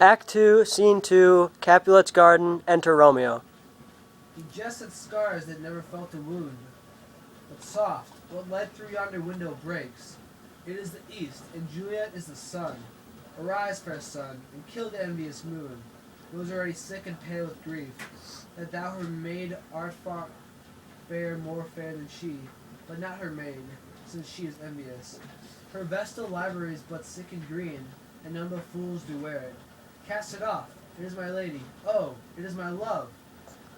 Act 2, Scene 2, Capulet's garden, enter Romeo. He jests at scars that never felt a wound. But soft, what light through yonder window breaks? It is the east, and Juliet is the sun. Arise, fair sun, and kill the envious moon. Those already sick and pale with grief, that thou her maid art far fair, more fair than she, but not her maid, since she is envious. Her vestal library is but sick and green, and none but fools do wear it. Cast it off, it is my lady. Oh, it is my love.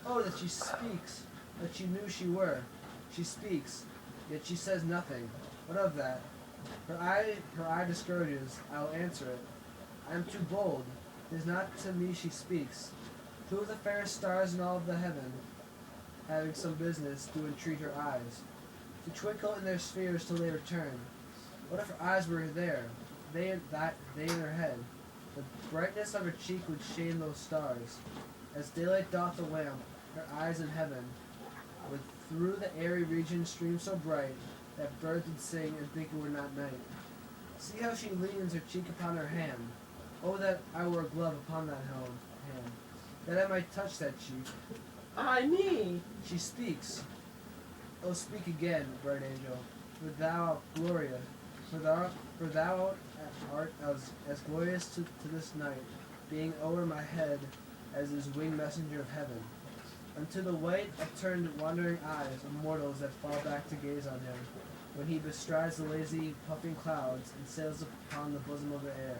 Oh, that she speaks, that she knew she were. She speaks, yet she says nothing. What of that? Her eye discourages. I will answer it. I am too bold. It is not to me she speaks. Two of the fairest stars in all of the heaven, having some business, do entreat her eyes, to twinkle in their spheres till they return. What if her eyes were there, they in her head? The brightness of her cheek would shame those stars. As daylight doth the lamp, her eyes in heaven, would through the airy region stream so bright, that birds would sing and think it were not night. See how she leans her cheek upon her hand. Oh, that I were a glove upon that hand, that I might touch that cheek. Ay me! She speaks. Oh, speak again, bright angel, for thou art glorious, for thou art as glorious to this night, being o'er my head as is winged messenger of heaven. Unto the white upturned wandering eyes of mortals that fall back to gaze on him, when he bestrides the lazy puffing clouds and sails upon the bosom of the air.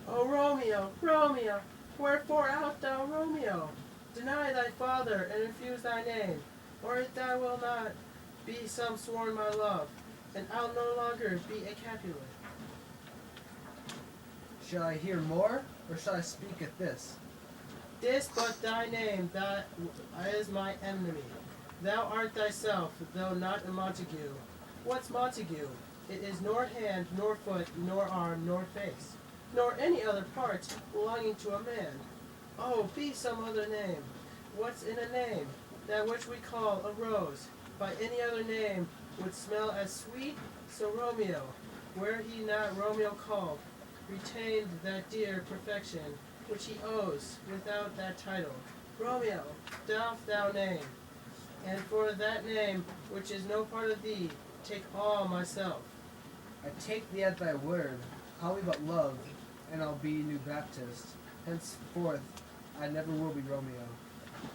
O Romeo, Romeo, wherefore art thou Romeo? Deny thy father and refuse thy name, or if thou wilt not be some sworn my love, and I'll no longer be a Capulet. Shall I hear more, or shall I speak at this? This but thy name, that is my enemy. Thou art thyself, though not a Montague. What's Montague? It is nor hand, nor foot, nor arm, nor face, nor any other part belonging to a man. Oh, be some other name. What's in a name? That which we call a rose, by any other name would smell as sweet. So Romeo, were he not Romeo called, retained that dear perfection which he owes without that title. Romeo, doth thou name, and for that name, which is no part of thee, take all myself. I take thee at thy word. Call me but love, and I'll be new Baptist. Henceforth, I never will be Romeo.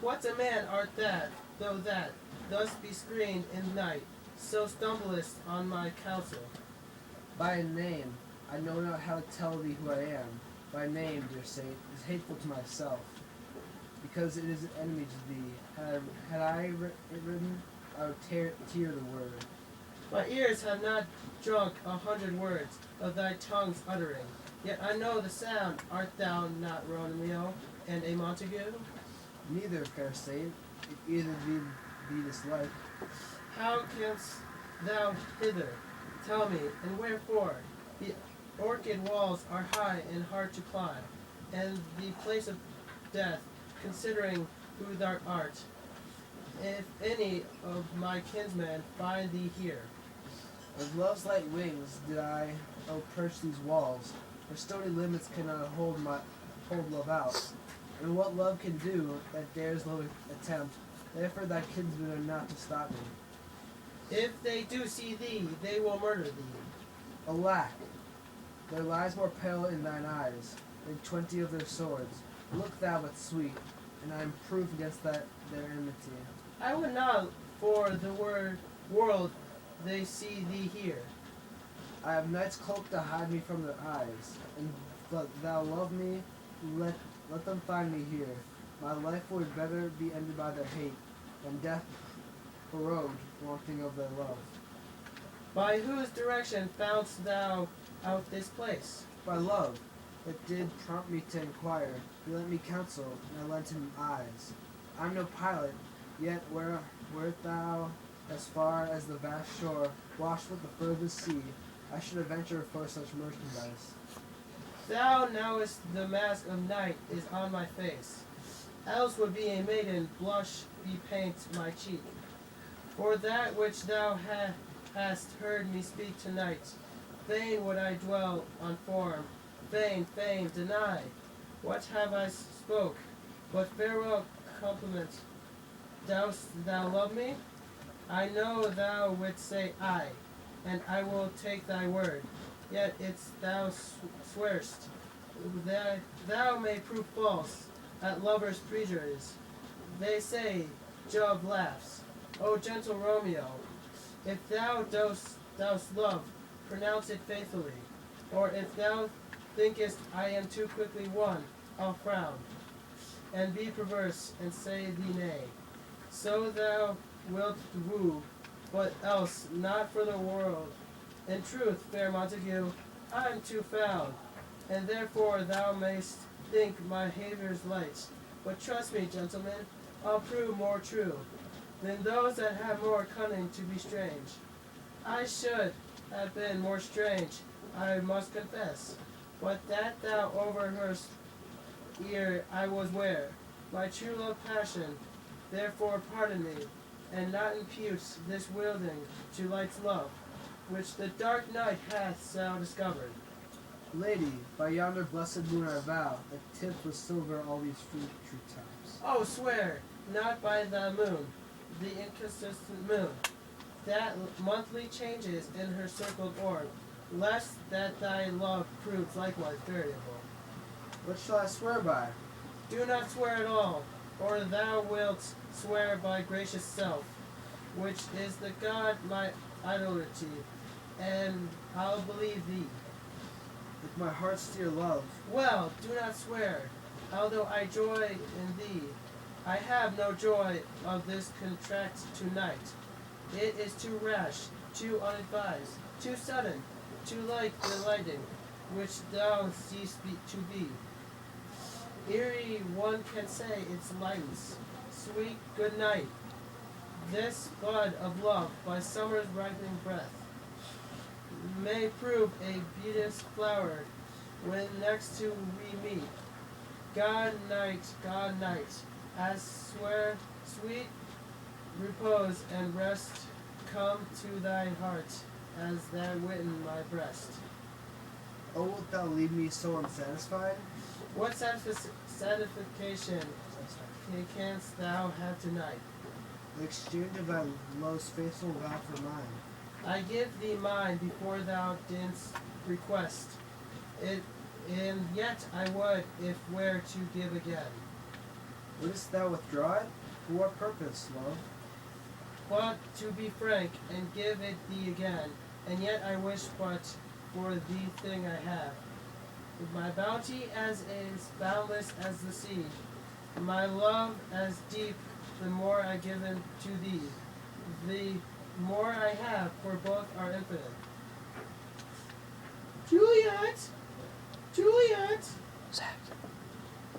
What a man art that, though that, thus be screened in night, so stumblest on my counsel. By a name, I know not how to tell thee who I am. By name, dear saint, is hateful to myself, because it is an enemy to thee. Had I it written, I would tear the word. My ears have not drunk 100 words of thy tongue's uttering, yet I know the sound. Art thou not Romeo, and a Montague? Neither, fair saint, if either be this life. How camest thou hither? Tell me, and wherefore? The orchid walls are high and hard to climb, and the place of death, considering who thou art. If any of my kinsmen find thee here. With love's light wings did I perch these walls, for stony limits cannot hold love out. And what love can do, that dares love attempt, therefore thy kinsmen are not to stop me. If they do see thee, they will murder thee. Alack, there lies more peril in thine eyes than 20 of their swords. Look thou but sweet, and I am proof against their enmity. I would not for the world they see thee here. I have night's cloak to hide me from their eyes, and but thou love me, let them find me here. My life would better be ended by their hate, than death borrowed, wanting of their love. By whose direction foundst thou out this place? By love, that did prompt me to inquire. He lent me counsel, and I lent him eyes. I'm no pilot, yet wert thou as far as the vast shore, washed with the furthest sea, I should adventure for such merchandise. Thou knowest the mask of night is on my face, else would be a maiden blush bepaint my cheek. For that which thou hast heard me speak tonight, fain would I dwell on form, fain deny. What have I spoke? What farewell compliment? Dost thou love me? I know thou wouldst say aye, and I will take thy word. Yet it's thou swearest that thou may prove false at lovers' prejuries. They say, Jove laughs. O gentle Romeo, if thou dost love, pronounce it faithfully. Or if thou thinkest I am too quickly won, I'll frown, and be perverse, and say thee nay. So thou wilt woo, but else not for the world. In truth, fair Montague, I am too foul, and therefore thou mayst think my behaviour's light. But trust me, gentlemen, I'll prove more true than those that have more cunning to be strange. I should have been more strange, I must confess, but that thou overheardst ere I was ware, my true love passion, therefore pardon me, and not impute this wielding to light's love, which the dark night hath so discovered. Lady, by yonder blessed moon I vow, that tipped with silver all these future times. Oh, swear, not by the moon, the inconsistent moon, that monthly changes in her circled orb, lest that thy love proves likewise variable. What shall I swear by? Do not swear at all, or thou wilt swear by gracious self, which is the God my idolatry, and I'll believe thee. With my heart's dear love. Well, do not swear, although I joy in thee. I have no joy of this contract tonight. It is too rash, too unadvised, too sudden, too like the lightning, which thou seest to be. Eerie one can say its lightness. Sweet good night. This bud of love by summer's ripening breath may prove a beauteous flower when next to we meet. God night, as swear sweet repose and rest come to thy heart as thou witten my breast. Oh, wilt thou leave me so unsatisfied? What satisfaction canst thou have tonight? The exchange of thy most faithful vow for mine. I give thee mine before thou didst request it, and yet I would, if were to give again. Wouldst thou withdraw it? For what purpose, love? But to be frank, and give it thee again, and yet I wish but for thee thing I have. With my bounty as is boundless as the sea, my love as deep, the more I give in to thee, the more I have, for both are infinite. Juliet! Juliet! Zach,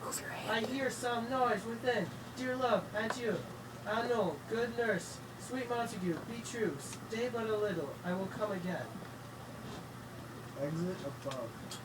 move your I hand. hear some noise within. Dear love, adieu. Ah no, good nurse, sweet Montague, be true. Stay but a little, I will come again. Exit above.